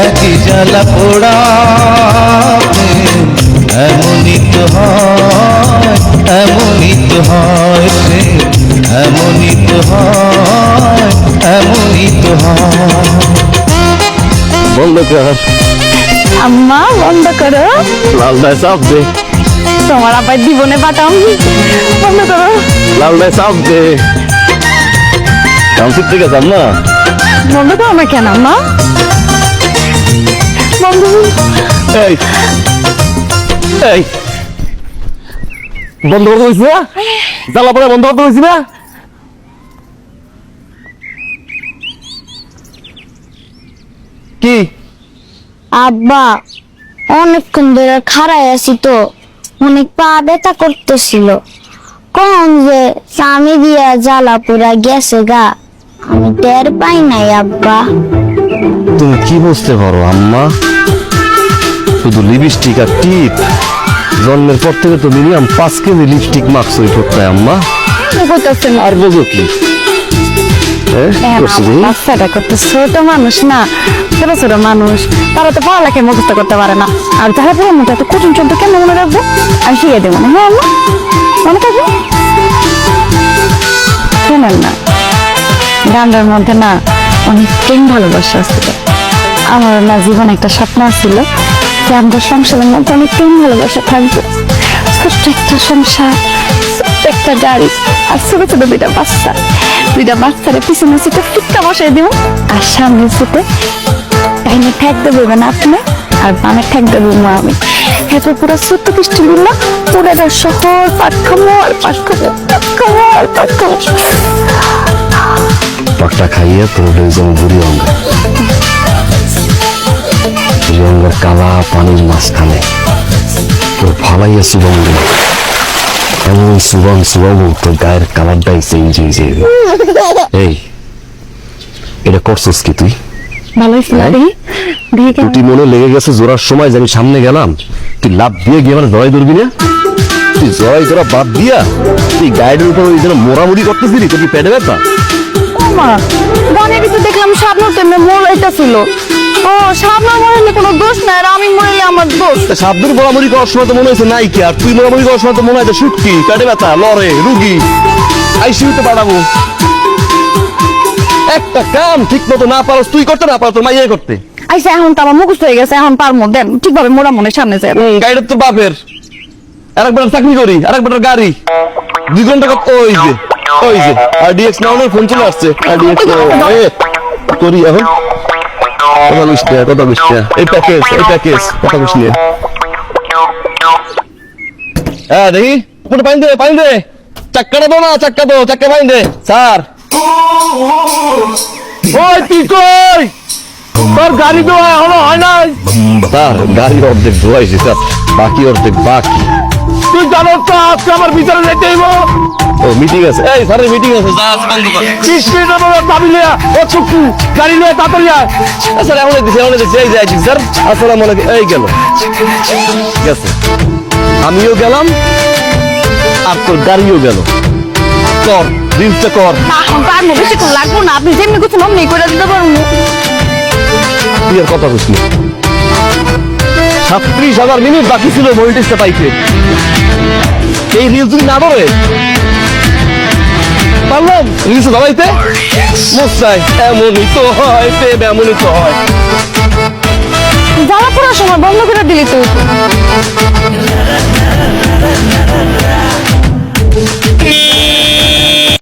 একই জ্বালা পোড়া প্রেম, এমনই তো হয়, এমনই তো হয় প্রেম, এমনই তো হয়, এমনই তো হয়। বন্ধ কর। আম্মা বন্ধ করো, লাল দায় চাপ দে, তোমার আবার জীবনে পাঠাম। বন্ধ করো। লাল দায় চাপ দে। কাউন্সিল থেকে যাম না। বন্ধ করো না কেন আম্মা? বন্ধ এই এই বন্ধ করতে হয়েছে না? জ্বালা পড়া বন্ধ করতে হয়েছে না? কি আব্বা অনেকক্ষণ ধরে খাড়ায় আছি তো, অনেক পা ব্যথা করতেছিল। কোন যে স্বামী দিয়া জ্বালা পুরা গেছে গা, আমি টের পাই নাই আব্বা। তুমি কি বুঝতে পারো আম্মা? শুধু লিপস্টিক আর টিপ। জন্মের পর থেকে তো মিনিমাম 5 কেজি লিপস্টিক মাখছো এই ঠোঁটটায় আম্মা। করতেছেন আর বোঝো কি? বাচ্চাটা করতে ছোট মানুষ না, ছোট ছোট মানুষ, তারা তো পড়ালেখায় মুখস্থ করতে পারে না। আর তারা পুরো মতো এত কঠিন শব্দ কেন মনে রাখবো? আমি শিখে দেবো না। হ্যাঁ আম্মা, মনে থাকবো। শোনেন না, গানটার মধ্যে না অনেক প্রেম ভালোবাসা ছিল। আমার না জীবনে একটা স্বপ্ন ছিল যে আমাদের সংসারের মধ্যে অনেক প্রেম ভালোবাসা থাকবে। ছোট্ট একটা সংসার, ছোট্ট একটা গাড়ি, আর ছোট ছোট দুইটা বাচ্চারে পিছনে সিটে ফিটটা বসাই দিব, আর সামনে সিটে ডাইনে ঠেক দেবো না আপনি, আর বামে ঠেক দেবো মা আমি। এরপর পুরো ছোট্ট পৃষ্টি গুলো পুরো শহর পাট খাবো আর পাট খাবো, পাট খাবো আর পাট খাবো। পাকটা খাইয়ে তোর যেমন বুড়ি অঙ্গা, বুড়ি অঙ্গার কালা পানির মাঝখানে তোর ফালাইয়া সুগন্ধ, এমন সুগন্ধ সুগন্ধ তোর গায়ের কালারটাই চেঞ্জ হয়ে যাবে। এই এটা করছিস কি তুই? ভালোই ছিল দেখি দেখি কেমন। তুই মনে লেগে গেছে জোড়ার সময় যে আমি সামনে গেলাম, তুই লাভ দিয়ে গিয়ে আমার জয় ধরবি না? তুই জয় জোড়া বাদ দিয়া তুই গাইডের উপর ওই যেন মোড়ামুড়ি করতেছিলি, তোর কি পেটে ব্যথা? মা গানের ভিতরে দেখলাম সাবনুর তেমনি মরাইটা ছিল। ও সাবনুর মরাইলে কোনো দোষ নাই, আর আমি মরাইলে আমার দোষ। সাবধান মোড়ামুড়ি করার সময় তো মনে হয়েছে নাই কি, আর তুই মোড়ামুড়ি করার সময় তো মনে হয় সুটকি, পেটে ব্যথা, লড়ে রুগী, আইসিইউতে পাঠাবো। একটা কাম ঠিক মতো না পারস তুই করতে, না পারো তোর মাইয়াই করতে। আইসা এখন তো আমার মুখস্থ হয়ে গেছে, এখন পারমো দেন ঠিকভাবে মোড়া মনের সামনে যায়। গাড়িটা তো বাপের, আরেকবার চাকরি করি, আরেকবার গাড়ি 2 ঘন্টা ওই যে আরডিএক্স নাও ফোন চলে আসছে। আরডিএক্স করি এখন কথা বুঝতে এই প্যাকেজ কথা বুঝ নিয়ে। হ্যাঁ দেখি পুরো পানি দে চাক্কাটা দো না, চাক্কা পানি দে স্যার। ওই তুই কই? তোর গাড়ি দোয়া হলো হয় না স্যার? গাড়ি অর্ধেক ধোয়াইছে স্যার, বাকি অর্ধেক বাকি। তুই জানো তো আজকে আমার ভিতরে যেতে হইব। ও মিটিং আছে, এই স্যারের মিটিং আছে, যা বন্ধ কর। 30 মিনিটের মধ্যে দাবি লিয়া ও চুক্তি গাড়ি নিয়ে তাড়াতাড়ি আয়। স্যার এমন দিছে এই যে আইছি স্যার। আসসালামু আলাইকুম। এই গেল গেছে, আমিও গেলাম আর তোর গাড়িও গেল। কর রিলসটা কর। এখন পারমো, বেশিক্ষণ লাগবো না, আপনি যেমনি কিছু অমনি করে দিতে পারবো। তুই আর কথা বুঝলি 37,000 মিনিট বাকি ছিল ভোল্টেজটা পাইতে। এই রিলস যদি না ধরে পারলাম রিলস ধরাইতে মোস্তাই। এমনই তো হয় প্রেম, এমনই তো হয়। জ্বালা পোড়ার সময় বন্ধ করে দিলি তুই।